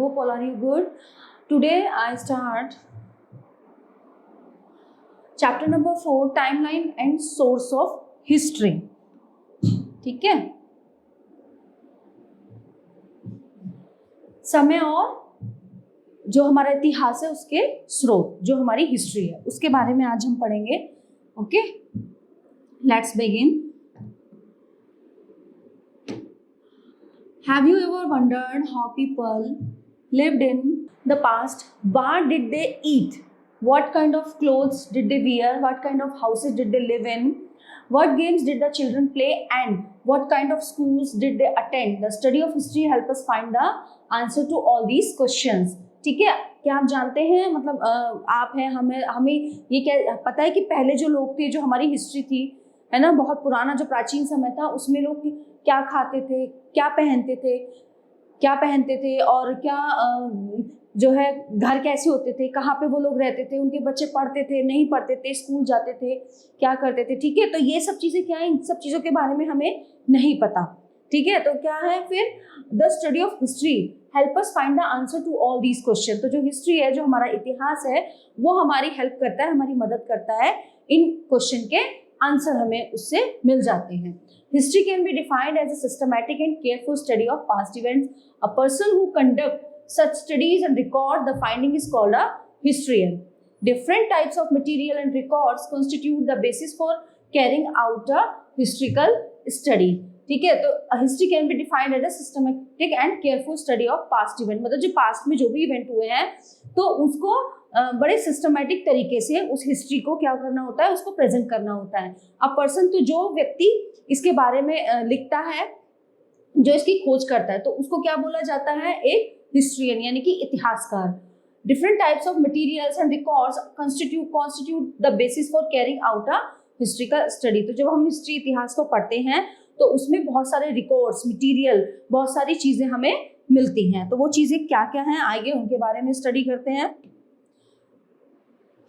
hope all are you good. Today I start chapter number 4, timeline and source of history. ठीक है, समय और जो हमारा इतिहास है उसके स्रोत, जो हमारी हिस्ट्री है उसके बारे में आज हम पढ़ेंगे. Okay, let's begin. Have you ever wondered how people lived in the past? What did they eat? What kind of clothes did they wear? What kind of houses did they live in? What games did the children play? And what kind of schools did they attend? The study of history helps us find the answer to all these questions. ठीक है, क्या आप जानते हैं, मतलब आप हैं, हमें ये क्या पता है कि पहले जो लोग थे, जो हमारी हिस्ट्री थी, है ना, बहुत पुराना जो प्राचीन समय था, उसमें लोग क्या खाते थे, क्या पहनते थे और क्या जो है घर कैसे होते थे, कहाँ पे वो लोग रहते थे, उनके बच्चे पढ़ते थे, नहीं पढ़ते थे, स्कूल जाते थे, क्या करते थे. ठीक है, तो ये सब चीज़ें क्या है, इन सब चीज़ों के बारे में हमें नहीं पता. ठीक है, तो क्या है फिर, the study of history help us find the answer to all these question. तो जो हिस्ट्री है, जो हमारा इतिहास है, वो हमारी हेल्प करता है, हमारी मदद करता है, इन क्वेश्चन के आंसर हमें उससे मिल जाते हैं. History can be defined as a systematic and careful study of past events. A person who conducts such studies and record the finding is called a historian. Different types of material and records constitute the basis for carrying out a historical study. ठीक है, तो history can be defined as a systematic and careful study of past event. मतलब जो past में जो भी event हुए हैं, तो उसको बड़े सिस्टमेटिक तरीके से उस हिस्ट्री को क्या करना होता है, उसको प्रेजेंट करना होता है. अब पर्सन, तो जो व्यक्ति इसके बारे में लिखता है, जो इसकी खोज करता है, तो उसको क्या बोला जाता है, एक हिस्ट्रियन, यानी कि इतिहासकार. Different types of materials and records constitute the basis for carrying out a historical study. तो जब हम हिस्ट्री, इतिहास को पढ़ते हैं, तो उसमें बहुत सारे रिकॉर्ड्स, मटेरियल, बहुत सारी चीजें हमें मिलती हैं. तो वो चीजें क्या क्या हैं, आगे उनके बारे में स्टडी करते हैं.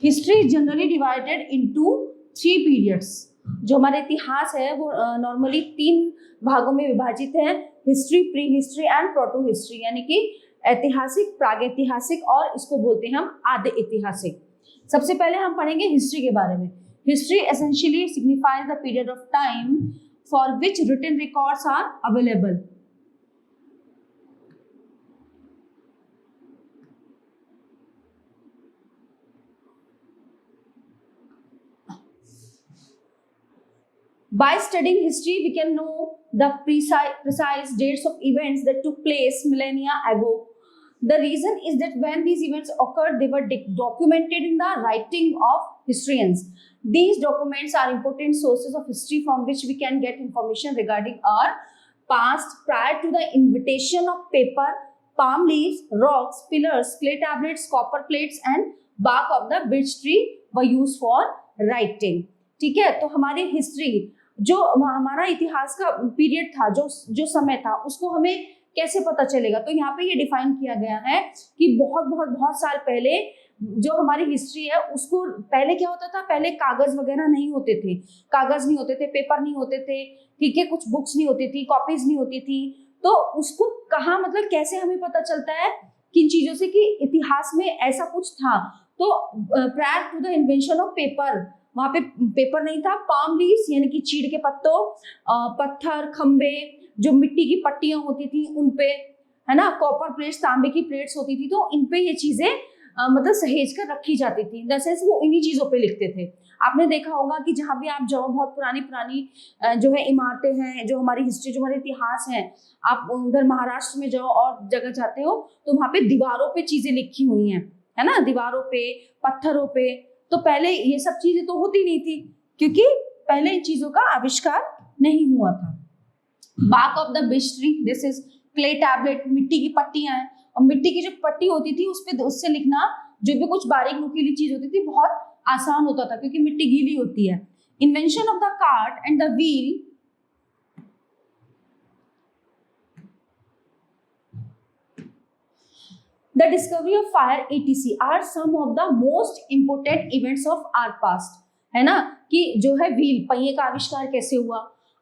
History is generally divided into 3 periods. जो हमारा इतिहास है वो नॉर्मली 3 भागों में विभाजित है. History, pre history and proto history, यानी कि ऐतिहासिक, प्रागैतिहासिक और इसको बोलते हैं हम आदि ऐतिहासिक. सबसे पहले हम पढ़ेंगे हिस्ट्री के बारे में. History essentially signifies the period of time for which written records are available. By studying history, we can know the precise dates of events that took place millennia ago. The reason is that when these events occurred, they were documented in the writing of historians. These documents are important sources of history from which we can get information regarding our past. Prior to the invention of paper, palm leaves, rocks, pillars, clay tablets, copper plates and bark of the birch tree were used for writing. ठीक है, तो हमारी history, जो हमारा इतिहास का period था, जो समय था, उसको हमें कैसे पता चलेगा. तो यहाँ पे ये डिफाइन किया गया है कि बहुत साल पहले जो हमारी हिस्ट्री है, उसको पहले क्या होता था, पहले कागज वगैरह नहीं होते थे, पेपर नहीं होते थे. ठीक है, कुछ बुक्स नहीं होती थी, कॉपीज नहीं होती थी. तो उसको कहाँ, मतलब कैसे हमें पता चलता है किन चीजों से कि इतिहास में ऐसा कुछ था. तो prior to the invention of paper, वहां पे पेपर नहीं था. पाम लीव्स, यानी कि चीड़ के पत्तों, पत्थर, खंबे, जो मिट्टी की पट्टियां होती थी उनपे, है ना, कॉपर प्लेट्स, तांबे की प्लेट्स होती थी, तो इनपे ये चीजें मतलब सहेज कर रखी जाती थी. दरअसल वो इन्हीं चीजों पे लिखते थे. आपने देखा होगा कि जहां भी आप जाओ, बहुत पुरानी जो है इमारतें हैं, जो हमारी हिस्ट्री, जो हमारे इतिहास है, आप उधर महाराष्ट्र में जाओ और जगह जाते हो, तो वहां पे दीवारों पे चीजें लिखी हुई हैं, है ना, दीवारों पे, पत्थरों पे. तो पहले ये सब चीजें तो होती नहीं थी, क्योंकि पहले इन चीजों का आविष्कार नहीं हुआ था. Bark of the birch tree, this is clay tablet, मिट्टी की पट्टियां हैं, और मिट्टी की जो पट्टी होती थी उससे लिखना, जो भी कुछ बारीक नुकीली चीज होती थी, बहुत आसान होता था, क्योंकि मिट्टी गीली होती है. Invention of the cart and the wheel, the discovery of fire etc are some of the most important events of our past. है ना, कि जो है व्हील, पहिए का आविष्कार कैसे हुआ,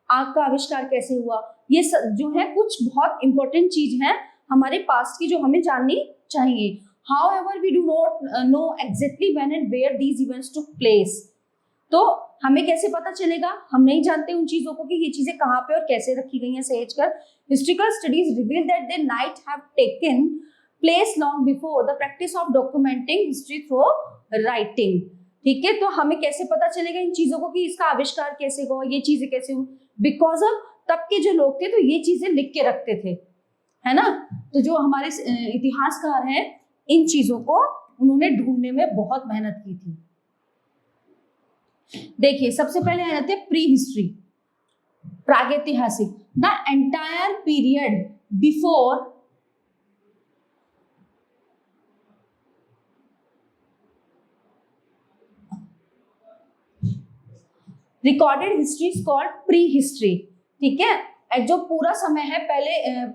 आग का आविष्कार कैसे हुआ, ये जो है कुछ बहुत इंपॉर्टेंट चीज है हमारे पास्ट की जो हमें जाननी चाहिए। However, we do not know exactly when and where these events took place. तो हमें कैसे पता चलेगा, हम नहीं जानते उन चीजों को कि ये चीजें कहाँ पे और कैसे रखी गई हैं सहेज कर। Historical studies reveal that they night have taken place long before the practice of documenting history through writing. ठीक है, तो हमें कैसे पता चलेगा इन चीजों को कि इसका आविष्कार कैसे हुआ, ये चीजें कैसे हुई? बिकॉज ऑफ तब के जो लोग थे तो ये चीजें लिख के रखते थे, है ना। तो जो हमारे इतिहासकार हैं, इन चीजों को उन्होंने ढूंढने में बहुत मेहनत की थी। देखिए, सबसे पहले आ जाते हैं प्री हिस्ट्री, प्रागैतिहासिक। The entire period before recorded history is called pre history. ठीक है, जो पूरा समय है पहले,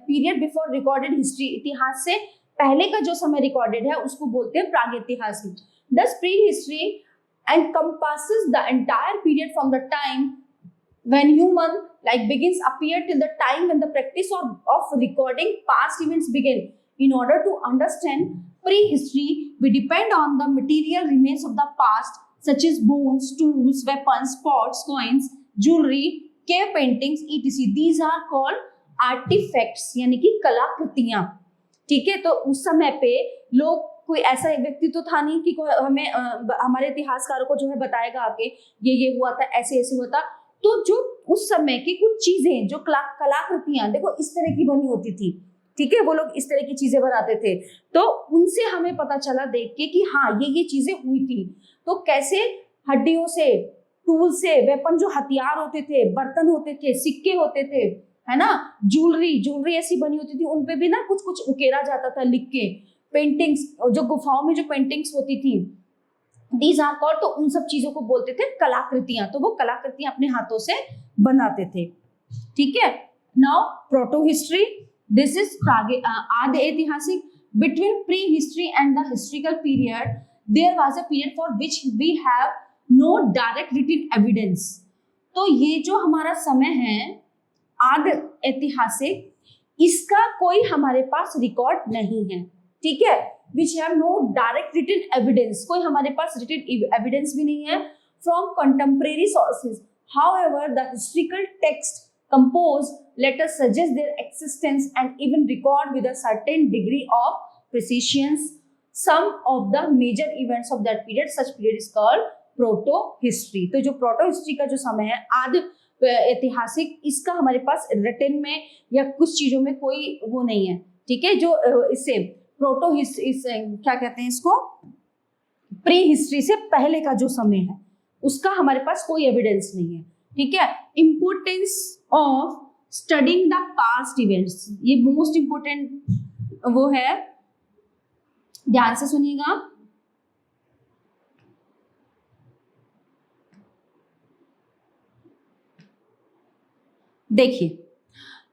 पीरियड बिफोर रिकॉर्डेड हिस्ट्री, इतिहास से पहले का जो समय रिकॉर्डेड है उसको बोलते हैं प्रागैतिहासिक। दस pre history encompasses the entire period from the time when human begins appear till the time when the practice of recording past events begin. In order to understand prehistory, we depend on the material remains of the past, such as bones, tools, weapons, pots, coins, jewelry, cave paintings, etc. These are called artifacts, यानी कि कलाकृतियां। ठीक है, तो उस समय पे लोग, कोई ऐसा व्यक्ति तो था नहीं कि कोई हमें हमारे इतिहासकारों को जो है बताएगा आके ये हुआ था, ऐसे ऐसे हुआ था। तो जो उस समय की कुछ चीजें, जो कलाकृतियां देखो इस तरह की बनी होती थी। ठीक है, वो लोग इस तरह की चीजें बनाते थे, तो उनसे हमें पता चला देख के कि हाँ ये चीजें हुई थी। तो कैसे, हड्डियों से, टूल से, वेपन जो हथियार होते थे, बर्तन होते थे, सिक्के होते थे, है ना, ज्वेलरी ऐसी बनी होती थी, उनपे भी ना कुछ कुछ उकेरा जाता था लिख के। पेंटिंग्स, जो गुफाओं में जो पेंटिंग्स होती थी, दीज आर कॉल्ड, तो उन सब चीजों को बोलते थे कलाकृतियां। तो वो कलाकृतियां अपने हाथों से बनाते थे। ठीक है, now proto history, this is आदि ऐतिहासिक। Between pre history and the historical period there was a period for which we have no direct written evidence. तो ये जो हमारा समय है आदि ऐतिहासिक, इसका कोई हमारे पास रिकॉर्ड नहीं है। ठीक है, which have no direct written evidence, कोई हमारे पास written evidence भी नहीं है from contemporary sources. However, the historical text composed let us suggest their existence and even record with a certain degree of precision some of the major events of that period. Such period is called proto history. तो जो proto history का जो समय है आदि ऐतिहासिक, इसका हमारे पास रिटन में या कुछ चीजों में कोई वो नहीं है। ठीक है, जो इससे प्रोटो हिस्ट्री, क्या कहते हैं इसको, प्री हिस्ट्री से पहले का जो समय है उसका हमारे पास कोई एविडेंस नहीं है। ठीक है, importance of studying the past events, ये मोस्ट इंपोर्टेंट वो है, ध्यान से सुनिएगा। देखिए,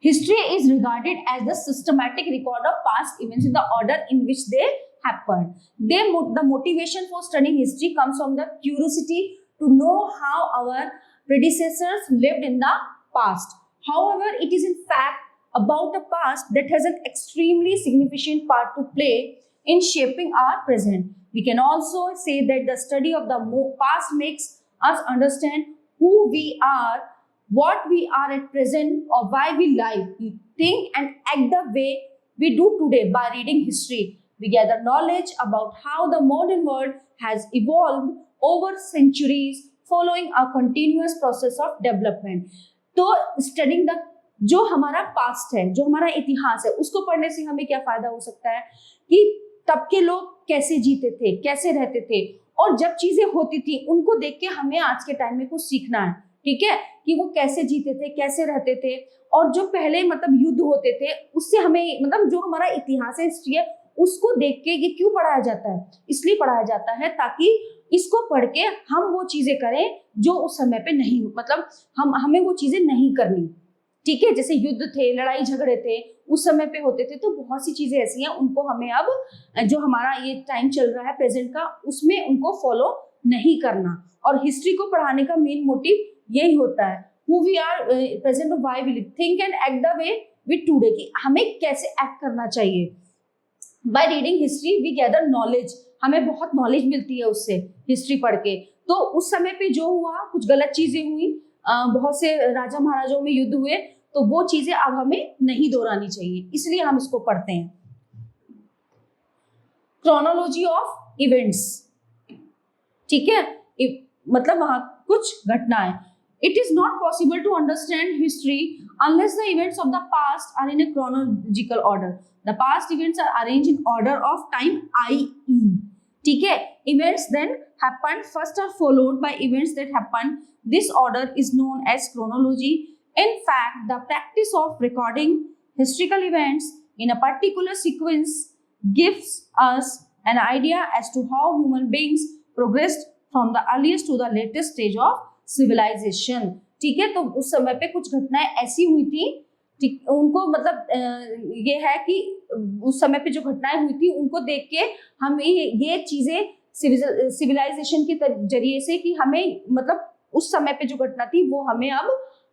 history is regarded as the systematic record of past events in the order in which they happened. The motivation for studying history comes from the curiosity to know how our predecessors lived in the past. However, it is in fact about a past that has an extremely significant part to play in shaping our present. We can also say that the study of the past makes us understand who we are, what we are at present, or why we live, think and act the way we do today. By reading history, we gather knowledge about how the modern world has evolved over centuries following a continuous process of development. तो studying the, जो हमारा past है, जो हमारा इतिहास है, उसको पढ़ने से हमें क्या फायदा हो सकता है कि तब के लोग कैसे जीते थे, कैसे रहते थे, और जब चीजें होती थी उनको देख के हमें आज के टाइम में कुछ सीखना है। ठीक है, कि वो कैसे जीते थे, कैसे रहते थे, और जो पहले युद्ध होते थे उससे हमें जो हमारा इतिहास है, हिस्ट्री है, उसको देख के ये क्यों पढ़ाया जाता है? इसलिए पढ़ाया जाता है ताकि इसको पढ़ के हम वो चीजें करें जो उस समय पे नहीं, हमें वो चीजें नहीं करनी। ठीक है, जैसे युद्ध थे, लड़ाई झगड़े थे, उस समय पे होते थे, तो बहुत सी चीजें ऐसी हैं, उनको हमें अब जो हमारा ये टाइम चल रहा है प्रेजेंट का, उसमें उनको फॉलो नहीं करना। और हिस्ट्री को पढ़ाने का मेन मोटिव यही होता है, who we are, present of why we live, think and act the way with today की हमें कैसे एक्ट करना चाहिए। By reading history we gather knowledge, हमें बहुत नॉलेज मिलती है उससे हिस्ट्री पढ़ के। तो उस समय पे जो हुआ, कुछ गलत चीजें हुई, बहुत से राजा महाराजाओं में युद्ध हुए, तो वो चीजें अब हमें नहीं दोहरानी चाहिए, इसलिए हम इसको पढ़ते हैं। क्रोनोलॉजी ऑफ इवेंट्स, ठीक है, मतलब वहां कुछ घटनाएं। It is not possible to understand history unless the events of the past are in a chronological order. The past events are arranged in order of time I, ठीक है। Events then happened first are followed by events that happened. This order is known as chronology. In fact, the practice of recording historical events in a particular sequence gives us an idea as to how human beings progressed from the earliest to the latest stage of civilization. ठीक है, तो उस समय पे कुछ घटनाएं ऐसी हुई थी, ठीक, उनको मतलब ये है कि उस समय पे जो घटनाएं हुई थी उनको देख के हमें ये चीजें सिविलाइजेशन के जरिए से कि हमें मतलब उस समय पे जो घटना थी वो हमें अब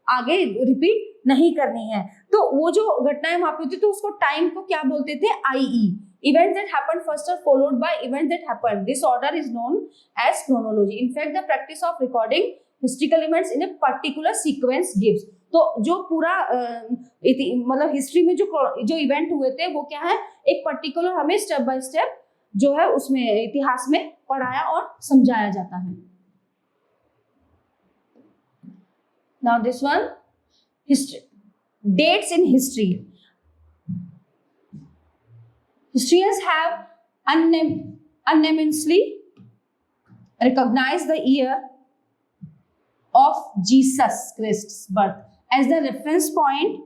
आगे रिपीट नहीं करनी है। तो वो जो घटनाएं वहां पे होती तो उसको टाइम को क्या बोलते थे, ie. Events that happened first are followed by events that happened, this order is known as chronology. In fact the practice of recording historical events in a particular sequence gives, तो जो पूरा मतलब हिस्ट्री में जो इवेंट हुए थे वो क्या है, एक पर्टिकुलर हमें स्टेप बाय स्टेप जो है उसमें इतिहास में पढ़ाया और समझाया जाता है। Now this one, history, dates in history. Historians have unanimously recognized the year of Jesus Christ's birth as the reference point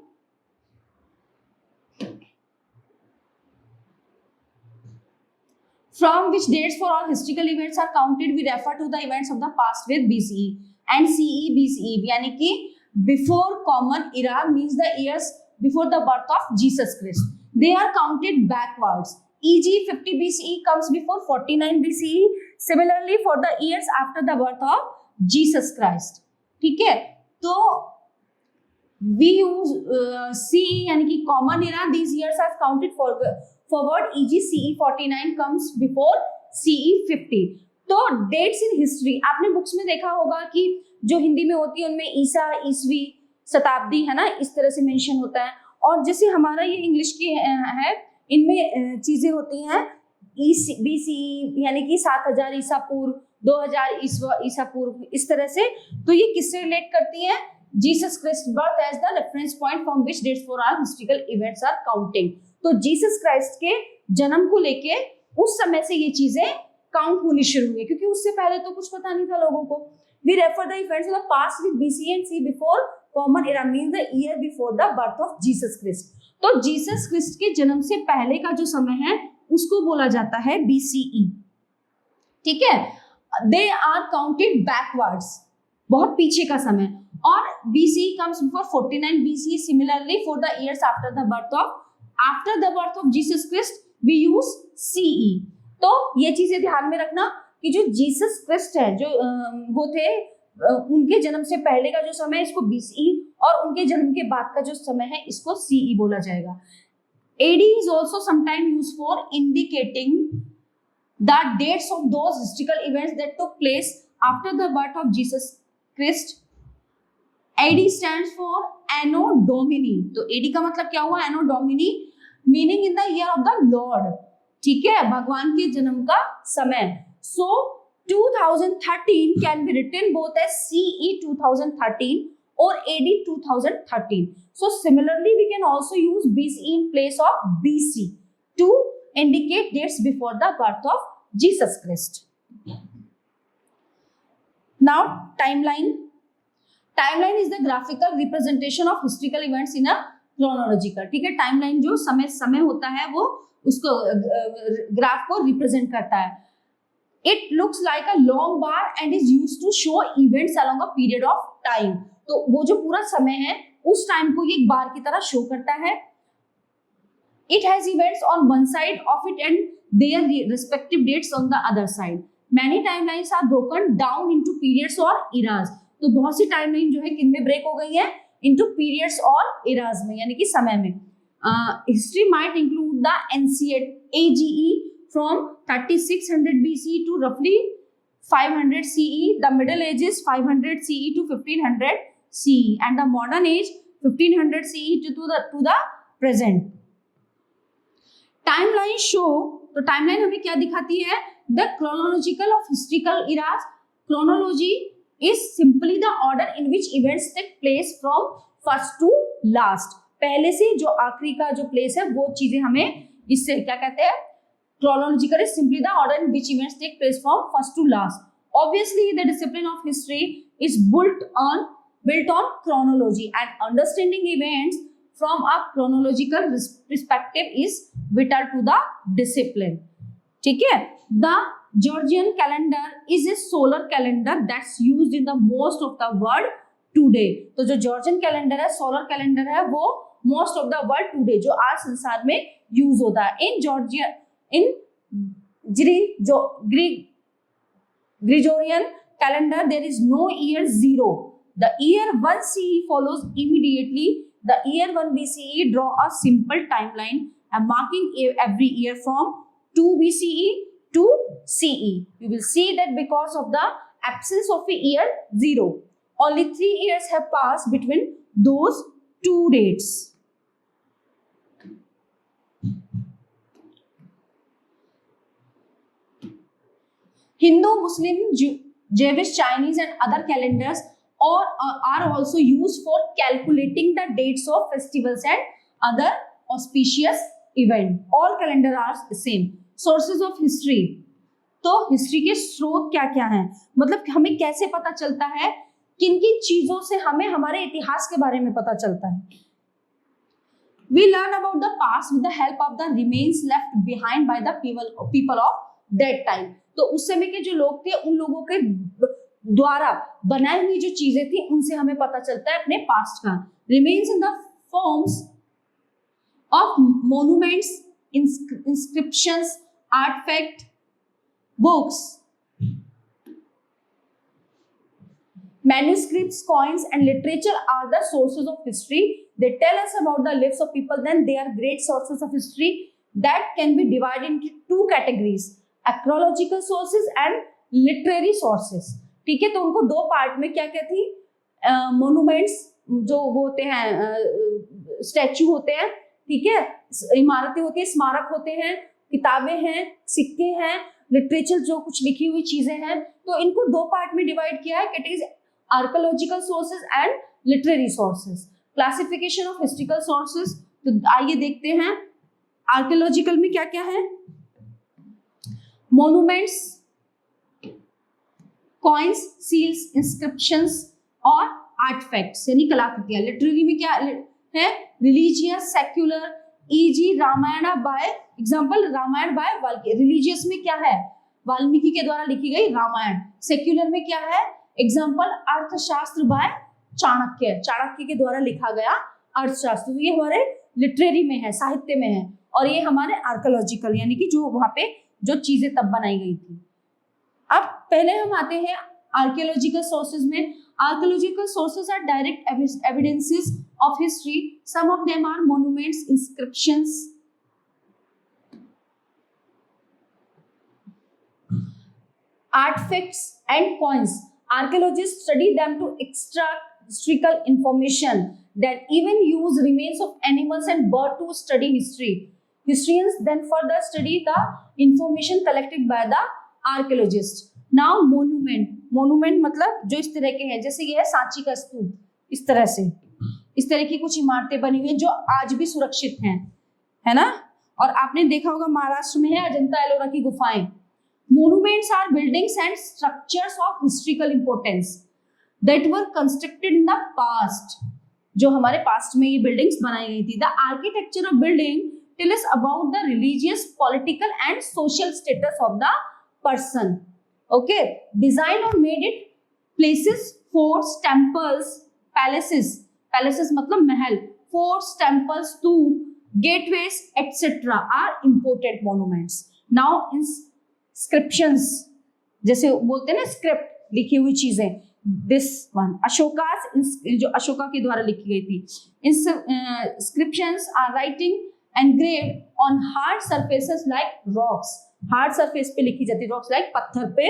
from which dates for all historical events are counted. We refer to the events of the past with BCE and CE BCE, यानी कि before common era means the years before the birth of Jesus Christ. They are counted backwards. E.g. 50 BCE comes before 49 BCE. Similarly for the years after the birth of Jesus Christ. ठीक है, तो we use CE यानी कि common era. These years are counted forward. E.g. CE 49 comes before CE 50. तो dates in history आपने books में देखा होगा कि जो हिंदी में होती है उनमें ईसा, ईसवी, शताब्दी, है ना, इस तरह से मेंशन होता है। और जैसे हमारा ये इंग्लिश की है, इनमें चीजें होती हैं BCE यानी कि 7000 ईसा पूर्व, 2000 ईसा पूर्व, इस तरह से। तो ये किससे रिलेट करती है, Jesus Christ birth as the reference point from which dates for are historical events are counting. तो जीसस क्राइस्ट के जन्म को लेके उस समय से ये चीजें काउंट होनी शुरू हुई, क्योंकि उससे पहले तो कुछ पता नहीं था लोगों को। We refer the events of the past with BC and C before common era means the year before the birth of Jesus Christ. तो जीसस क्राइस्ट के जन्म से पहले का जो समय है उसको बोला जाता है BCE, ठीक है। दे आर काउंटेड बैकवर्ड्स, बहुत पीछे का समय, और BCE comes before 49 BCE. Similarly for the years after the birth of Jesus Christ we use CE. तो ये चीजें ध्यान में रखना कि जो जीसस क्राइस्ट है, जो वो थे, उनके जन्म से पहले का जो समय है इसको BCE, और उनके जन्म के बाद का जो समय है इसको CE बोला जाएगा। AD is also sometimes used for indicating the dates of those historical events that took place after the birth of Jesus Christ. AD stands for Anno Domini. तो AD का मतलब क्या हुआ, Anno Domini, meaning in the year of the Lord, ठीक है, भगवान के जन्म का समय। So 2013 can be written both as CE 2013 or AD 2013. So similarly we can also use BCE in place of BC to indicate dates before the birth of Jesus Christ. Now timeline. Timeline is the graphical representation of historical events in a chronological, ठीक है। Timeline जो समय होता है वो उसको graph को represent करता है। It looks like a long bar and is used to show events along a period of time. तो वो जो पूरा समय है उस टाइम को ये एक बार की तरह शो करता है। It has events on one side of it and their respective dates on the other side. Many timelines are broken down into periods or eras. तो बहुत सी टाइमलाइन जो है किन में ब्रेक हो गई है, into periods or eras में, यानी कि समय में. History might include the ancient AGE from 3600 BC to roughly 500 CE, the Middle Ages 500 CE to 1500 CE, and the modern age 1500 CE to the present. Timeline show, तो timeline हमें क्या दिखाती है? The chronological of historical eras. Chronology is simply the order in which events take place from first to last. पहले से जो आखिरी का जो प्लेस है वो चीजें हमें इससे क्या कहते हैं? Chronological is simply the order in which events take place from first to last. Obviously, the discipline of history is built on chronology, and understanding events from a chronological perspective is vital to the discipline. ठीक है? The Georgian calendar is a solar calendar that's used in the most of the world today. तो जो Georgian calendar है, solar calendar है, वो most of the world today जो आज संसार में यूज होता है. In Georgia in Gregorian calendar there is no year 0. The year 1 CE follows immediately the year 1 BCE. Draw a simple timeline and marking every year from 2 BCE to CE. You will see that because of the absence of a year 0, only 3 years have passed between those two dates. Hindu, Muslim, Jewish, Chinese and other calendars are also used for calculating the dates of festivals and other auspicious events. All calendars are the same. Sources of history. तो history के स्रोत क्या क्या हैं? मतलब हमें कैसे पता चलता है, किन किन चीजों से हमें हमारे इतिहास के बारे में पता चलता है? We learn about the past with the help of the remains left behind by the people of that time. तो उस समय के जो लोग थे, उन लोगों के द्वारा बनाई हुई जो चीजें थी, उनसे हमें पता चलता है अपने पास्ट का. Remains in the forms of monuments, inscriptions, artifacts, books, manuscripts, coins and literature are the sources of history. They tell us about the lives of people. Then they are great sources of history that can be divided into two categories: archaeological sources and literary sources. ठीक है, तो उनको दो part में क्या क्या थी? Monuments जो होते हैं, स्टैचू होते हैं, ठीक है, इमारतें होती है, स्मारक होते हैं, किताबें हैं, सिक्के हैं, लिटरेचर जो कुछ लिखी हुई चीजें हैं. तो इनको दो पार्ट में डिवाइड किया है, categories archaeological sources and literary sources. Classification of historical sources, तो आइए देखते हैं आर्कियोलॉजिकल में क्या क्या है. मोन्यूमेंट्स, कॉइन्स, सील्स, इंस्क्रिप्शंस और आर्टिफैक्ट्स यानी कलाकृतियां. लिटरेरी में क्या है? Religious, secular, e g. Ramayana by example, Ramayana by Valmiki. Religious में क्या है? वाल्मीकि के द्वारा लिखी गई रामायण. सेक्युलर में क्या है? Example, Arthashastra by Chanakya. चाणक्य के द्वारा लिखा गया अर्थशास्त्र. ये हमारे लिटरेरी में है, साहित्य में है. और ये हमारे आर्कियोलॉजिकल यानी कि जो वहां पे जो चीजें तब बनाई गई थी. अब पहले हम आते हैं आर्कियोलॉजिकल सोर्सेज में. Archaeological sources are direct evidences of history. Some of them are monuments, inscriptions, artifacts and coins. Archaeologists study them to extract historical information that even use remains of animals and birds to study history. Historians then further study the information collected by the archaeologists. Now monument मतलब जो इस तरह के हैं, जैसे ये है सांची का स्तूप, इस तरह से इस तरह की कुछ इमारतें बनी हुई हैं जो आज भी सुरक्षित हैं, है ना. और आपने देखा होगा महाराष्ट्र में है अजंता एलोरा की गुफाएं. Monuments are buildings and structures of historical importance that were constructed in the past. जो हमारे पास्ट में ये बिल्डिंग्स बनाई गई थी. The architecture of building tell us about the religious, political and social status of the person. Okay, design or made it places, forts, temples, palaces. Palaces मतलब महल. Forts, temples, stupa, gateways, etc. are important monuments. Now inscriptions, जैसे बोलते हैं ना script, लिखी हुई चीजें, this one Ashoka, जो अशोका के द्वारा लिखी गई थी। Inscriptions are writing engraved on hard surfaces like rocks, hard surface पे लिखी जाती है, रॉक्स लाइक पत्थर पे,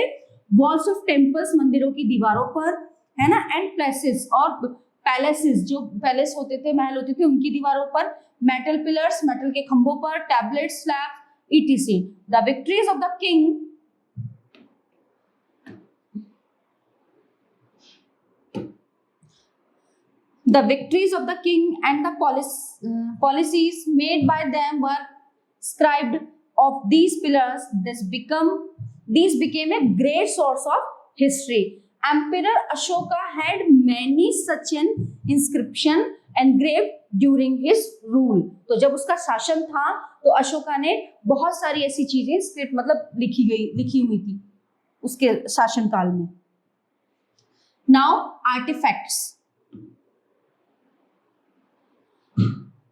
वॉल्स ऑफ टेम्पल्स मंदिरों की दीवारों पर, है ना, एंड प्लेसेस और पैलेसेस, जो पैलेस होते थे, महल होते थे, उनकी दीवारों पर, मेटल पिलर्स, मेटल के खंभों पर, tablet, slab, etc. The victories of the king and the policies made by them were scribed of these pillars. These became a great source of history. Emperor Ashoka had many such an inscription engraved during his rule. तो जब उसका शासन था तो अशोका ने बहुत सारी ऐसी चीजें स्क्रिप्ट मतलब लिखी हुई थी उसके शासन काल में। Now artifacts.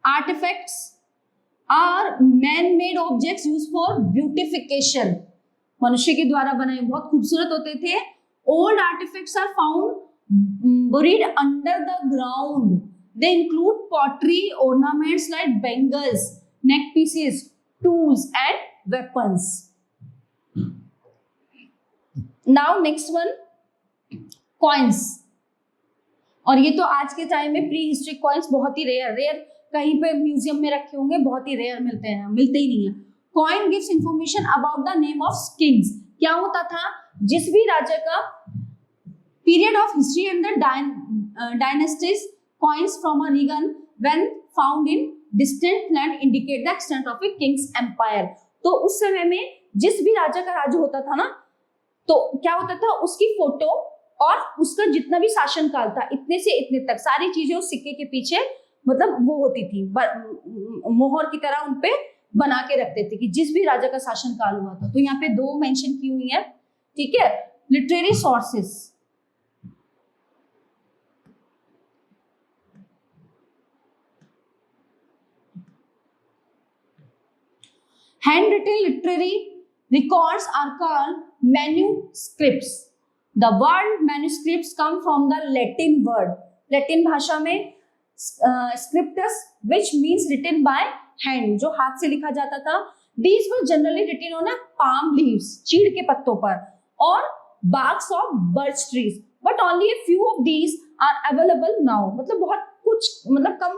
Artifacts are man-made objects used for beautification. मनुष्य के द्वारा बनाए बहुत खूबसूरत होते थे। Old artifacts are found buried under the ground. They include pottery, ornaments like bangles, neck pieces, tools, and weapons. Now next one, coins. और ये तो आज के टाइम में प्री हिस्ट्री कॉइन्स बहुत ही रेयर कहीं पे म्यूजियम में रखे होंगे, बहुत ही रेयर मिलते ही नहीं है। Coin gives information about the name of kings. क्या होता था, जिस भी राजा का period of history and the dynasties, coins from a region when found in distant land indicate the extent of a king's empire. तो उस समय में जिस भी राजा का राज्य होता था ना, तो क्या होता था, उसकी फोटो और उसका जितना भी शासन काल था, इतने से इतने तक सारी चीजें उस सिक्के के पीछे मतलब वो होती थी, मोहर की तरह उनपे बना के रखते थे कि जिस भी राजा का शासन काल हुआ था। तो यहाँ पे दो मेंशन की हुई है, ठीक है। Literary sources, handwritten literary records are called manuscripts. The word manuscripts come from the Latin word, Latin भाषा में scriptus, which means written by hand, जो हाथ से लिखा जाता था। These were generally written on a palm leaves, चीड़ के पत्तों पर, और barks of birch trees, but only a few of these are available now. मतलब बहुत कुछ, मतलब कम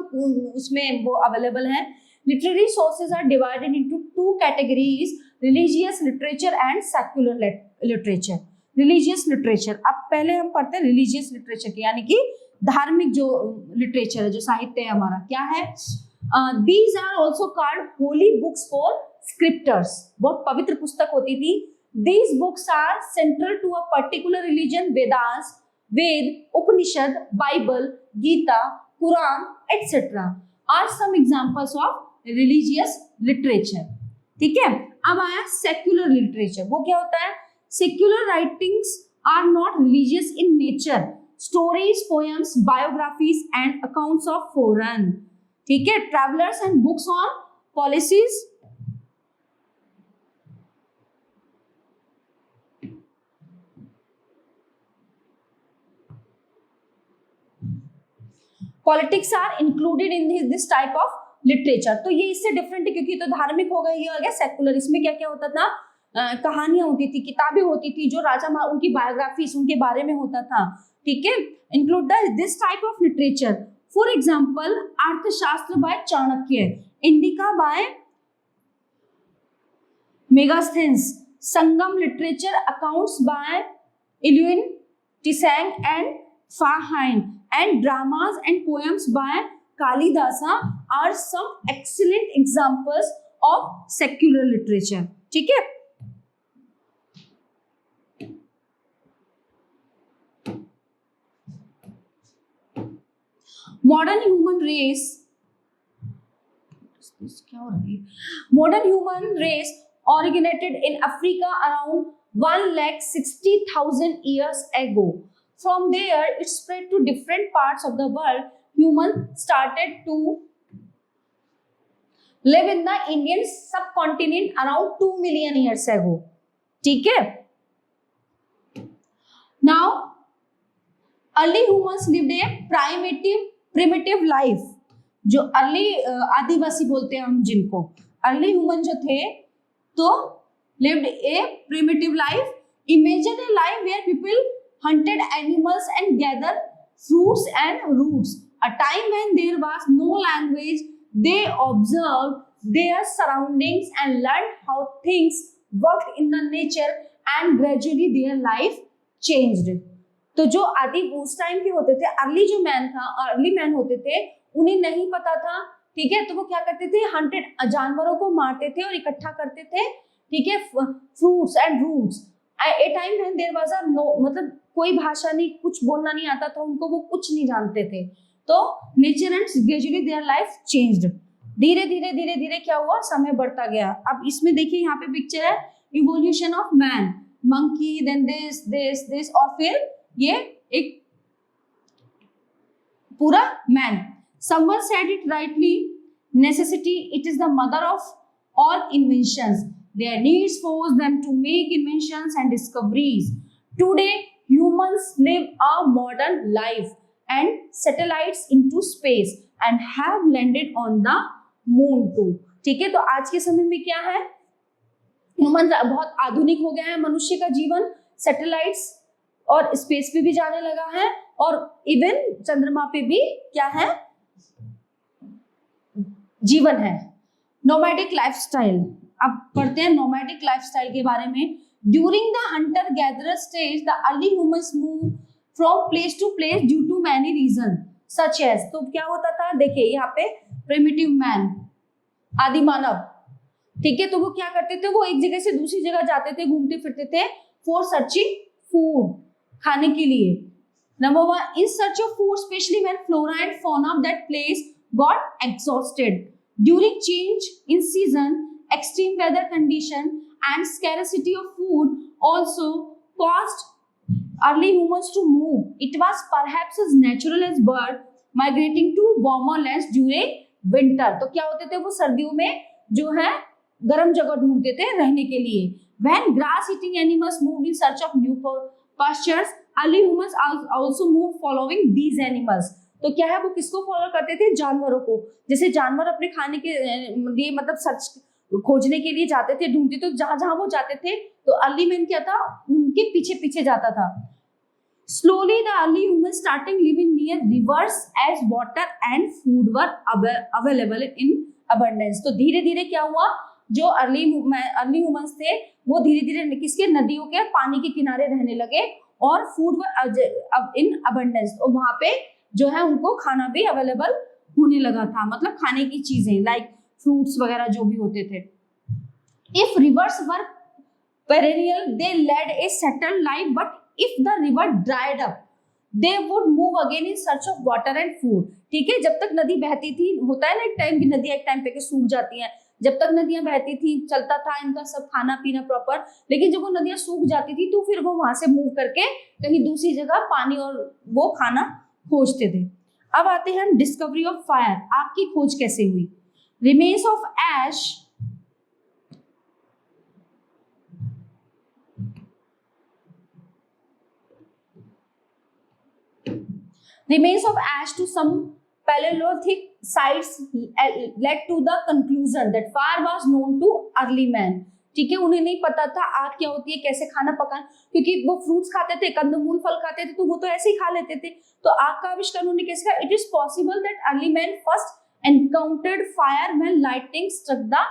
उसमें वो available है। Literary sources are divided into two categories, religious literature and secular literature. Religious literature, अब पहले हम पढ़ते हैं religious literature की, यानी कि धार्मिक जो लिटरेचर है, जो साहित्य है हमारा, क्या है। These are also called holy books for scripters, बहुत पवित्र पुस्तक होती थी। These books are central to a particular religion, Vedas, Ved, Upanishad, Bible, Gita, Quran, etc. are some examples of religious literature. ठीक है। अब आया secular literature। वो क्या होता है, secular writings are not religious in nature, stories, poems, biographies and accounts of foreign, ठीक है, travelers and books on policies, politics are included in this type of literature। तो ये इससे डिफरेंट है क्योंकि तो धार्मिक हो गया, ये हो गया सेकुलर। इसमें क्या क्या होता था, कहानियां होती थी, किताबें होती थी, जो राजा उनकी बायोग्राफीज उनके बारे में होता था, ठीक है। Include this type of literature, for example Arthashastra by Chanakya, Indica by Megasthenes, Sangam literature, accounts by Hiuen Tsang and Fahien, and dramas and poems by Kalidasa are some excellent examples of secular literature, ठीक है। Modern human race originated in Africa around 160,000 years ago. From there, it spread to different parts of the world. Humans started to live in the Indian subcontinent around 2 million years ago. ठीक है। Now early humans lived a primitive life. जो early आदिवासी बोलते हैं हम जिनको, early human जो थे तो lived a primitive life. Imagine a life where people hunted animals and gathered fruits and roots. A time when there was no language, they observed their surroundings and learned how things worked in the nature, and gradually their life changed. तो जो आदि उस time के होते थे, early जो man था, early man होते थे, उन्हें नहीं पता था, ठीक है, तो वो क्या करते थे, हंटेड जानवरों को मारते थे और इकट्ठा करते थे, ठीक है, fruits and roots. A time when there was a no, मतलब कोई भाषा नहीं, कुछ बोलना नहीं आता था उनको, वो कुछ नहीं जानते थे. तो nature and gradually their life changed. धीरे धीरे धीरे धीरे क्या हुआ, समय बढ़ता गया. अब इसमें देखिए यहाँ पे पिक्चर है evolution of man, monkey, then this this this, और फिर ये एक पूरा man. Someone said it rightly, necessity it is the mother of all inventions. Their needs force them to make inventions and discoveries. Today, humans live a modern life and satellites into space and have landed on the moon too. ठीक है, तो आज के समय में क्या है, human बहुत आधुनिक हो गया है, मनुष्य का जीवन सैटेलाइट्स और स्पेस पे भी जाने लगा है, और इवन चंद्रमा पे भी क्या है, जीवन है. नोमैडिक लाइफस्टाइल, अब पढ़ते हैं नोमैडिक लाइफस्टाइल के बारे में. During the hunter gatherer stage the early humans move from place to place due to many reason such as. तो क्या होता था, देखिए यहाँ पे प्रिमिटिव मैन, आदि मानव, ठीक है, तो वो क्या करते थे, वो एक जगह से दूसरी जगह जाते थे, घूमते फिरते थे फॉर सर्चिंग फूड, खाने के लिए. Number one, in search of food specially when flora and fauna of that place got exhausted. During change in season, extreme weather condition and scarcity of food also caused early humans to move. It was perhaps as natural as bird migrating to warmer lands during winter. तो क्या होते थे, वो सर्दियों में जो है गर्म जगह ढूंढते थे रहने के लिए. When grass eating animals moved in search of new pastures, early humans also moved following these animals. तो क्या है, वो किसको फॉलो करते थे, जानवरों को. जैसे जानवर अपने खाने के लिए मतलब सर्च खोजने के लिए जाते थे, ढूंढते, तो जहां जहां वो जाते थे तो अर्ली मैन क्या था, उनके पीछे पीछे जाता था. Slowly the early human starting living near rivers as water and food were available in abundance. तो धीरे धीरे क्या हुआ, जो अर्ली ह्यूमंस थे वो धीरे धीरे किसके, नदियों के पानी के किनारे रहने लगे, और फूड वर इन अबंडेंस, और वहां पे जो है उनको खाना भी अवेलेबल होने लगा था, मतलब खाने की चीजें लाइक फ्रूट्स वगैरह जो भी होते थे. If rivers were perennial they led a settled life, but if the river dried up they would move again in search of water and food. ठीक है, जब तक नदी बहती थी, होता है ना एक टाइम की नदियां एक टाइम पे सूख जाती हैं, जब तक नदियां बहती थी चलता था इनका सब खाना पीना प्रॉपर, लेकिन जब वो नदियां सूख जाती थी तो फिर वो वहां से मूव करके कहीं दूसरी जगह पानी और वो खाना खोजते थे. अब आते हैं डिस्कवरी ऑफ फायर, आग की खोज कैसे हुई. Remains of ash remains of ash to some Paleolithic sites led to the conclusion that fire was known to early man. ठीक है, उन्हें नहीं पता था आग क्या होती है, कैसे खाना पकाना, क्योंकि वो फ्रूट्स खाते थे, कंदमूल फल खाते थे, तो वो तो ऐसे ही खा लेते थे. तो आग का आविष्कार उन्होंने कैसे किया. It is possible that early man first encountered fire when lightning struck the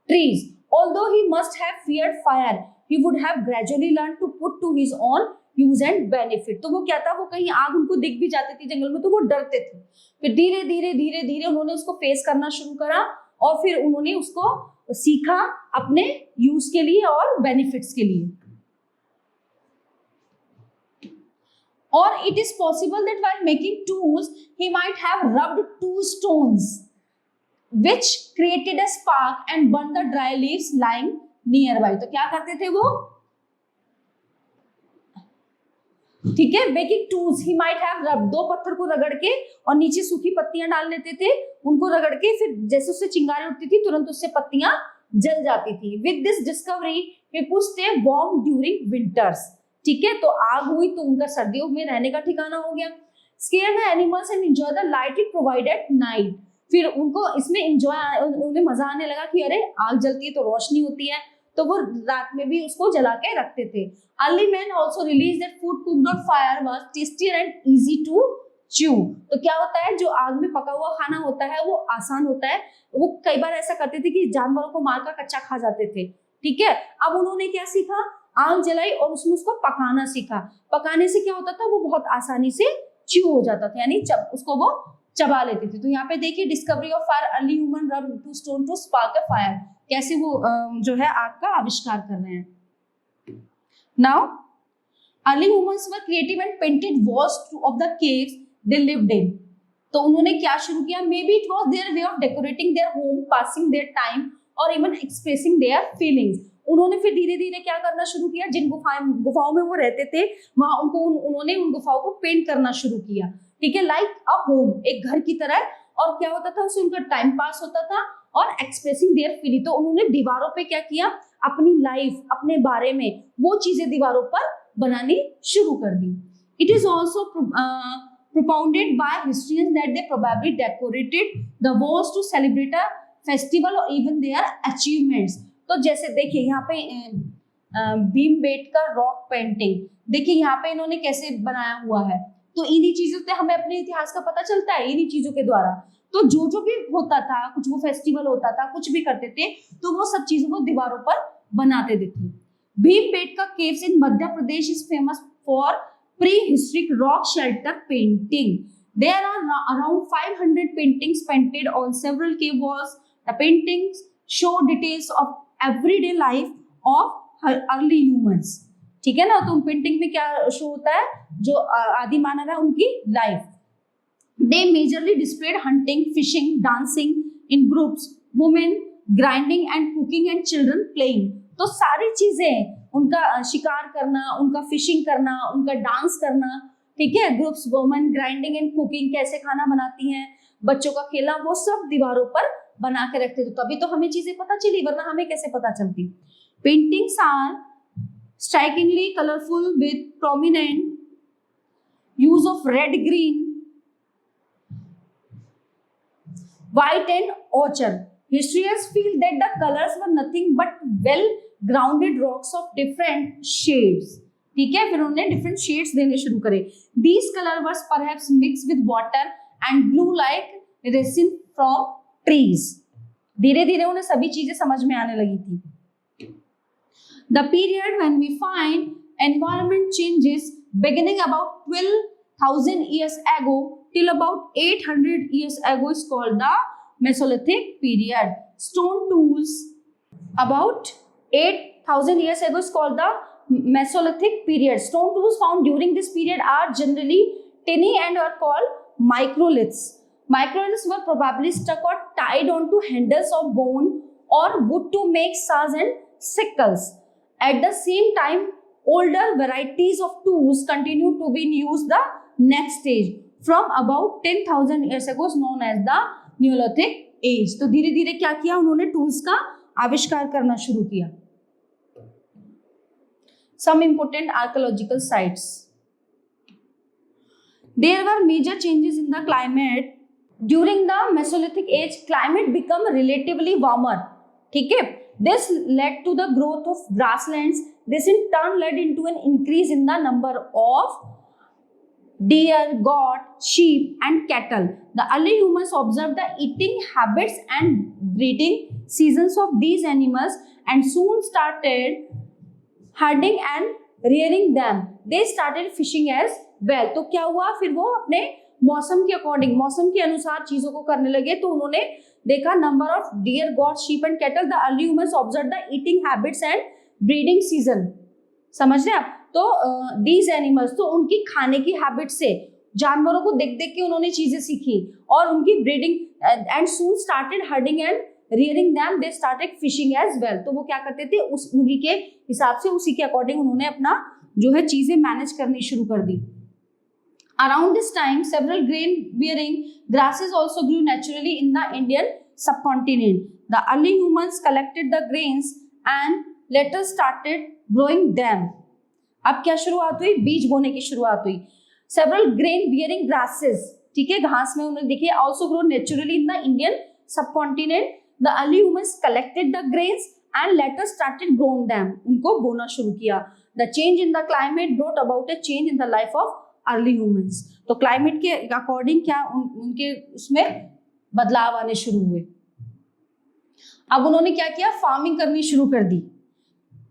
trees. Although he must have feared fire, he would have gradually learn to put to his own use and benefit. तो वो क्या था, वो कहीं आग उनको दिख भी जाती थी जंगल में तो वो डरते थे. फिर धीरे धीरे धीरे धीरे उन्होंने उसको फेस करना शुरू करा, और फिर उन्होंने उसको सीखा अपने यूज के लिए और बेनिफिट्स के लिए. और it is possible that while making tools he might have rubbed 2 stones which created a spark and burned the dry leaves lying nearby. तो क्या करते थे वो, ठीक है, baking tools he might have रब, 2 पत्थर को रगड़ के और नीचे सूखी पत्तियां डाल लेते थे, उनको रगड़ के फिर जैसे उससे चिंगारी उठती थी तुरंत उससे पत्तियां जल जाती थी. With this discovery people stay warm during winters. ठीक है, तो आग हुई तो उनका सर्दियों में रहने का ठिकाना हो गया। Square the animals and enjoy the light it provide at night, फिर उनको इसमें एंजॉय, उन्हें मजा आने लगा कि अरे आग जलती है तो रोशनी होती है, तो वो रात में भी उसको जला के रखते थे। Early man also realise that food cooked on fire was tastier and easy to chew. तो क्या होता है, जो आग में पका हुआ खाना होता है वो आसान होता है। वो कई बार ऐसा करते थे कि जानवरों को मारकर कच्चा खा जाते थे, ठीक है। अब उन्होंने क्या सीखा, आग जलाई और उसमें उसको पकाना सीखा। पकाने से क्या होता था, वो बहुत आसानी से च्यू हो जाता था, यानी उसको वो चबा लेते थे। तो यहाँ पे देखिए, discovery of fire, early human rub two stone to spark a fire, कैसे वो जो है आग का आविष्कार कर रहे हैं। Now early humans were creative and painted walls of the caves they lived in. तो उन्होंने क्या शुरू किया, may be it was their way of decorating their home, passing their time और इवन एक्सप्रेसिंग देयर फीलिंग्स। उन्होंने फिर धीरे धीरे क्या करना शुरू किया, जिन गुफाओं में वो रहते थे वहां उन्होंने उन गुफाओं को पेंट करना शुरू किया, ठीक है, लाइक अ होम, एक घर की तरह। और क्या होता था, उससे उनका टाइम पास होता था और एक्सप्रेसिंग देयर फीलिंग। तो उन्होंने दीवारों पे क्या किया, अपनी लाइफ, अपने बारे में वो चीजें दीवारों पर बनानी शुरू कर दी। It is also propounded by historians that they probably decorated the walls to celebrate a festival or even their achievements। तो जैसे देखिए यहाँ पे भीमबेटका रॉक पेंटिंग, देखिए यहाँ पे इन्होंने कैसे बनाया हुआ है। तो इन्हीं चीजों से हमें अपने इतिहास का पता चलता है, इन्हीं चीजों के द्वारा। तो जो भी होता था, कुछ वो फेस्टिवल होता था, कुछ भी करते थे, तो वो सब चीजों को दीवारों पर बनाते थे। Bhimbetka caves in Madhya Pradesh is famous for prehistoric rock shelter painting. There are around 500 paintings painted on several cave walls. The paintings show details of everyday life of early humans. ठीक है ना, तो पेंटिंग में क्या शो होता है, जो आदि मानव है उनकी life. They majorly displayed hunting, fishing, dancing in groups, women grinding and cooking and children playing. तो सारी चीजें, उनका शिकार करना, उनका फिशिंग करना, उनका डांस करना, ठीक है, groups, women grinding and cooking, कैसे खाना बनाती हैं, बच्चों का खेलना, वो सब दीवारों पर बना के रखते थे। तभी तो हमें चीजें पता चली, वरना हमें कैसे पता चलती। Paintings are strikingly colourful with prominent use of red, green, white and ochre. Historians feel that the colors were nothing but well grounded rocks of different shades. ठीक है, फिर उन्होंने different shades देने शुरू करे। These colors were perhaps mixed with water and glue like resin from trees. धीरे धीरे उन्हें सभी चीजें समझ में आने लगी थी। The period when we find environment changes beginning about 12,000 years ago till about 800 years ago is called the Mesolithic period. Stone tools about 8,000 years ago is called the Mesolithic period. Stone tools found during this period are generally tiny and are called microliths. Microliths were probably stuck or tied onto handles of bone or wood to make saws and sickles. At the same time, older varieties of tools continue to be in use. The next stage from about 10,000 years ago is known as the Neolithic age. तो धीरे धीरे क्या किया उन्होंने, tools का आविष्कार करना शुरू किया। Some important archaeological sites. There were major changes in the climate during the Mesolithic age. Climate became relatively warmer. ठीक है, this led to the growth of grasslands. This in turn led into an increase in the number of deer, goat, sheep and cattle. The early humans observed the eating habits and breeding seasons of these animals and soon started herding and rearing them. They started fishing as well. तो क्या हुआ, फिर वो अपने मौसम के according, मौसम के अनुसार चीजों को करने लगे। तो उन्होंने देखा number of dear, got, sheep and cattle. The early humans observe the eating habits and breeding season. समझ रहे आप, तो दीज एनिमल्स, तो उनकी खाने की हैबिट से, जानवरों को देख देख के उन्होंने चीजें सीखी और उनकी breeding and soon started herding and rearing them, they started fishing as well. तो वो क्या करते थे, उस उन्हीं के हिसाब से, उसी के अकॉर्डिंग उन्होंने अपना जो है चीजें मैनेज करनी शुरू कर दी। Around this time, several grain-bearing grasses also grew naturally in the Indian subcontinent. The early humans collected the grains and later started growing them. अब क्या शुरुआत हुई, बीज बोने की शुरुआत हुई। सेवरल ग्रेन बियरिंग ग्रासेस, ठीक है, घास में उन्होंने देखिए also grow naturally in the Indian subcontinent. The early humans collected the grains and later started growing them, उनको बोना शुरू किया। The change in the climate brought about a change in the life of early humans. तो climate के according क्या उनके उसमें बदलाव आने शुरू हुए। अब उन्होंने क्या किया, फार्मिंग करनी शुरू कर दी।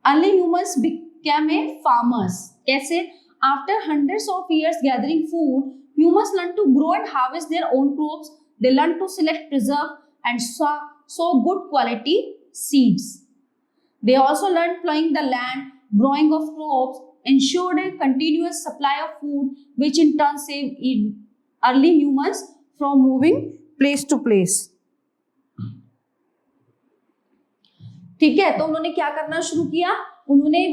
Early humans became a farmers. कैसे? After hundreds of years gathering food, humans learn to grow and harvest their own crops. They learn to select, preserve and sow good quality seeds. They also learned plowing the land, growing of crops, ensured a continuous supply of food, which in turn saved early humans from moving place to place. ठीक है, तो उन्होंने क्या करना शुरू किया, उन्होंने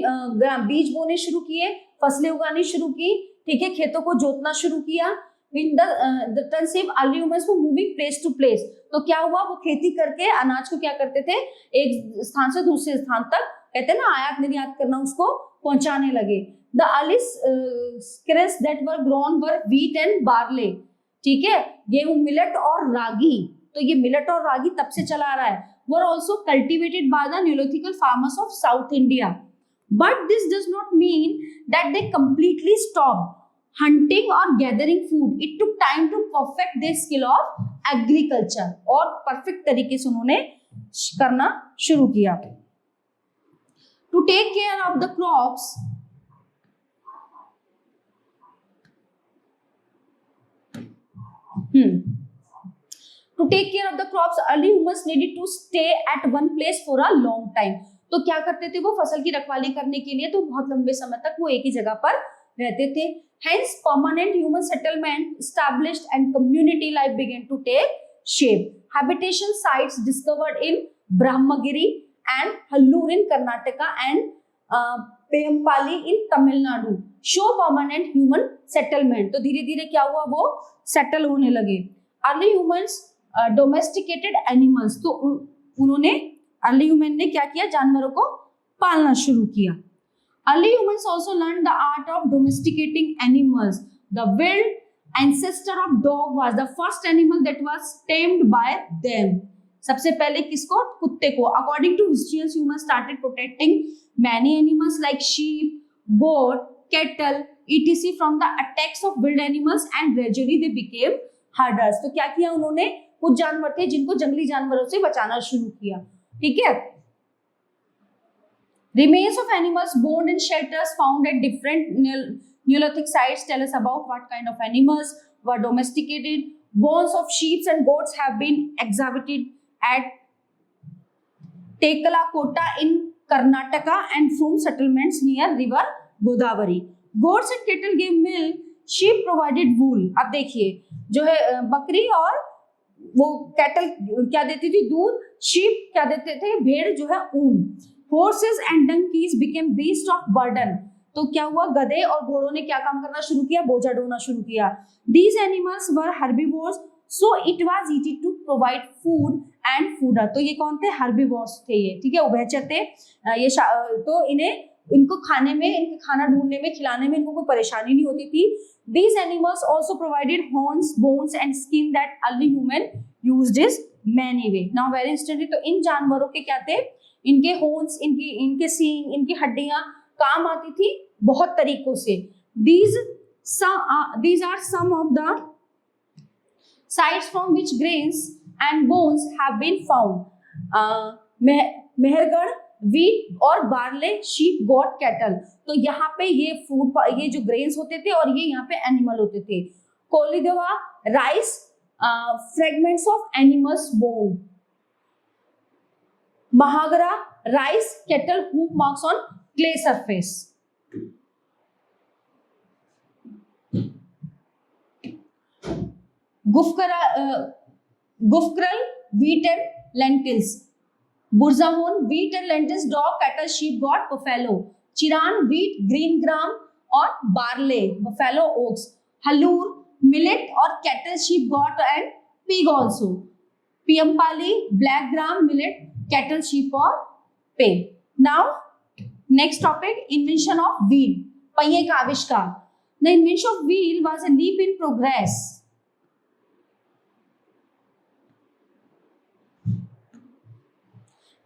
बीज बोने शुरू किए, फसलें उगानी शुरू की, ठीक है, खेतों को जोतना शुरू किया। The turn saved early humans for moving place to place. तो क्या हुआ, वो खेती करके अनाज को क्या करते थे, एक स्थान से दूसरे स्थान तक, कहते हैं ना आयात निर्यात करना, उसको पहुंचाने लगे। The early grains that were grown were wheat and barley, ठीक है, गेहूं, मिलेट और रागी। तो ये मिलेट और रागी तब से चला आ रहा है। were also cultivated by the Neolithical farmers of South India. But this does not mean that they completely stopped hunting or gathering food. It took time to perfect their skill of agriculture, और perfect तरीके से उन्होंने करना शुरू किया। To take care of the crops, to take care of the crops, early humans needed to stay at one place for a long time. तो क्या करते थे वो, फसल की रखवाली करने के लिए तो बहुत लंबे समय तक वो एक ही जगह पर रहते थे। Hence, permanent human settlement established and community life began to take shape. Habitation sites discovered in Brahmagiri and Hallur in Karnataka and Peyampali in Tamil Nadu show permanent human settlement. तो धीरे धीरे क्या हुआ, वो सेटल होने लगे। Early humans domesticated animals, तो उन्होंने अर्ली ह्यूमन ने क्या किया, जानवरों को पालना शुरू किया। Early humans also learned the art of domesticating animals. The wild ancestor of dog was the first animal that was tamed by them. सबसे पहले किसको, कुत्ते को। According to historians, humans started protecting many animals like sheep, goat, cattle, etc. from the attacks of wild animals, and gradually they became herders. तो क्या किया उन्होंने, कुछ जानवर थे जिनको जंगली जानवरों से बचाना शुरू किया, ठीक है। Remains of animals born in shelters found at different Neolithic sites tell us about what kind of animals were domesticated. Bones of sheep and goats have been exhibited at Tekalakota in Karnataka and from settlements near river Godavari. Goats and cattle gave milk, sheep provided wool. अब देखिए जो है बकरी और वो cattle क्या देती थी, दूध, शीप क्या देते थे, भेड़ जो है ऊन। Horses and donkeys became beasts of burden. तो क्या हुआ, गधे और घोड़ों ने क्या काम करना शुरू किया, बोझा ढोना शुरू किया। These animals were herbivores, so it was easy to provide food and fodder. तो ये कौन थे, herbivores थे ये, ठीक है, उभयचर थे ये। तो इनको खाने में, इनके खाना ढूंढने में, खिलाने में इनको कोई परेशानी नहीं होती थी। These animals also provided horns, bones and skin that early human used in many way. Now very interesting, तो इन जानवरों के क्या थे, इनके horns, इनके सींग, इनकी हड्डियां काम आती थी बहुत तरीकों से। These are some of the sites from which grains and bones have been found. Mehrgarh, wheat और barley, sheep, goat, cattle. तो यहाँ पे ये फूड, ये जो ग्रेन्स होते थे और ये यहाँ पे एनिमल होते थे। Koldihwa, rice, fragments of animals bone. Mahagara, rice, cattle, hoof marks on clay surface. Gufkral, wheat and lentils. Burzahon, wheat and lentils, dog, cattle, sheep, goat, buffalo. Chiran, wheat, green gram और barley, buffalo, oats. Hallur, millet और cattle, sheep, goat and pig also. Piyampali, black gram, millet, cattle, sheep और pig. Now next topic, invention of wheel. पहिए का आविष्कार. The invention of wheel was a leap in progress.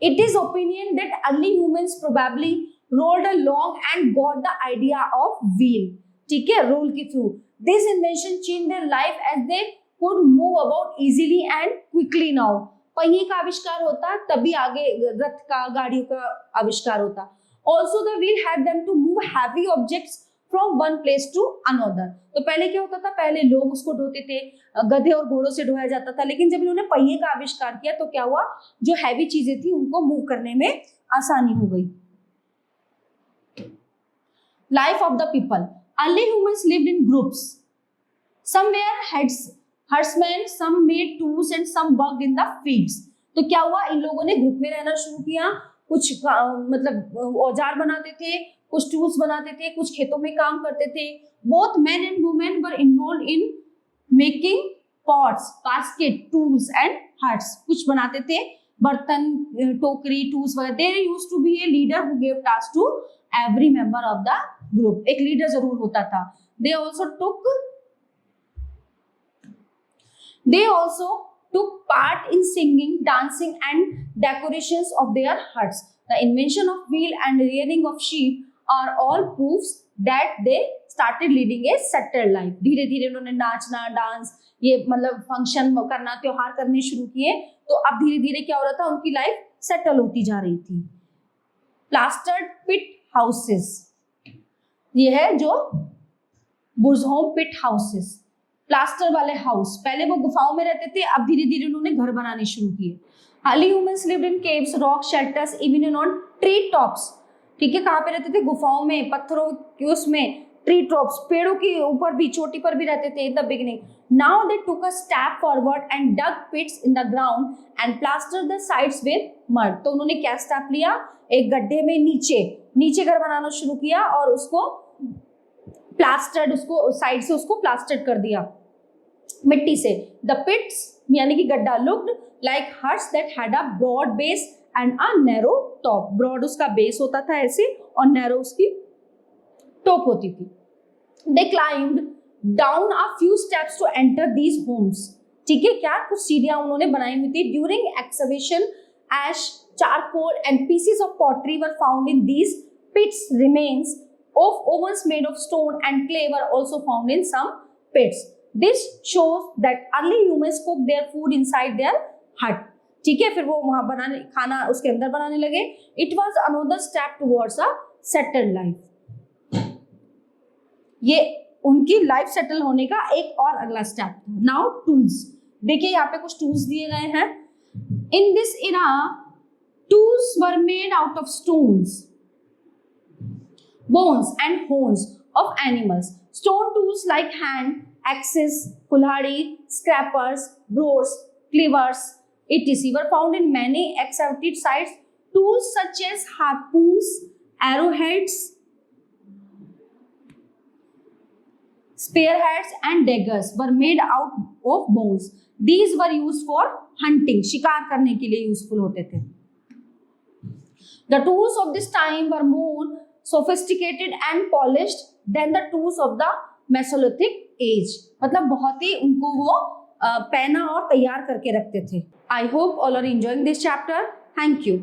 It is opinion that early humans probably rolled along and got the idea of wheel. ठीक है, roll के through. This invention changed their life as they could move about easily and quickly now. पहिए का आविष्कार होता तभी आगे रथ का, गाड़ियों का आविष्कार होता. Also the wheel helped them to move heavy objects from one place to another. तो पहले क्या होता था, पहले लोग उसको ढोते थे, गधे और घोड़ों से ढोया जाता था, लेकिन जब इन्होंने पहिए का आविष्कार किया तो क्या हुआ, जो हैवी चीजें थी उनको मूव करने में आसानी हो गई. Life of the people. Early humans lived in groups. Some were herdsmen, some made tools and some worked in the fields. तो क्या हुआ, इन लोगों ने ग्रुप में रहना शुरू किया, कुछ मतलब औजार बनाते थे, कुछ टूल्स बनाते थे, कुछ खेतों में काम करते थे. Both men and women were involve in making pots, basket, tools and huts. कुछ बनाते थे, बर्तन, टोकरी, टूल्स वगैरह. There used to be a leader who give task to every member of the group. एक लीडर जरूर होता था. दे also took part in singing, dancing and decorations of their huts. The invention of wheel and rearing of sheep are all proofs that they started leading a settled life. धीरे धीरे उन्होंने नाचना, dance, ये मतलब function करना, त्योहार करने शुरू किए. तो अब धीरे धीरे क्या हो रहा था, उनकी लाइफ सेटल होती जा रही थी. प्लास्टर्ड पिट हाउसेस, ये है जो बुर्जहोम पिट हाउसेस, प्लास्टर वाले हाउस. पहले वो गुफाओं में रहते थे, अब धीरे धीरे उन्होंने घर बनाने शुरू किए. Early humans lived in caves, rock shelters, even on tree tops. ठीक है, कहाँ पे रहते थे, गुफाओं में, पत्थरों के उसमें, ट्री टॉप्स, पेड़ों के ऊपर भी, चोटी पर भी रहते थे in the beginning. Now they took a step forward and dug pits in the ground and plaster the sides with mud. तो उन्होंने क्या स्टेप लिया, एक गड्ढे में नीचे घर बनाना शुरू किया और उसको प्लास्टर्ड, उसको साइड से उसको प्लास्टर्ड कर दिया मिट्टी से. द पिट्स यानी कि गड्ढा looked like huts that had a broad base and a narrow top. Broad उसका बेस होता था ऐसे और नैरो उसकी टॉप होती थी. They climbed down a few steps to enter these homes. ठीक है, क्या कुछ सीढ़ियां उन्होंने बनाई हुई थी. During excavation ash, charcoal and pieces of pottery were found in these pits. Remains of ovens made of stone and clay were also found in some pits. This shows that early humans cooked their food inside their hut. ठीक है, फिर वो वहां बनाने, खाना उसके अंदर बनाने लगे. It was another step towards a settled life. ये उनकी लाइफ सेटल होने का एक और अगला स्टेप था. Now tools. देखिए यहाँ पे कुछ टूल्स दिए गए हैं. In this era, tools were made out of stones, bones and horns of animals. Stone tools like hand axes, kulhadi, scrapers, broads, cleavers, etc. were found in many excavated sites. Tools such as harpoons, arrowheads, spearheads and daggers were made out of bones. These were used for hunting. शिकार करने के लिए useful होते थे. The tools of this time were more sophisticated and polished than the tools of the Mesolithic age. मतलब बहुत ही उनको वो पहना और तैयार करके रखते थे. I hope all are enjoying this chapter. Thank you.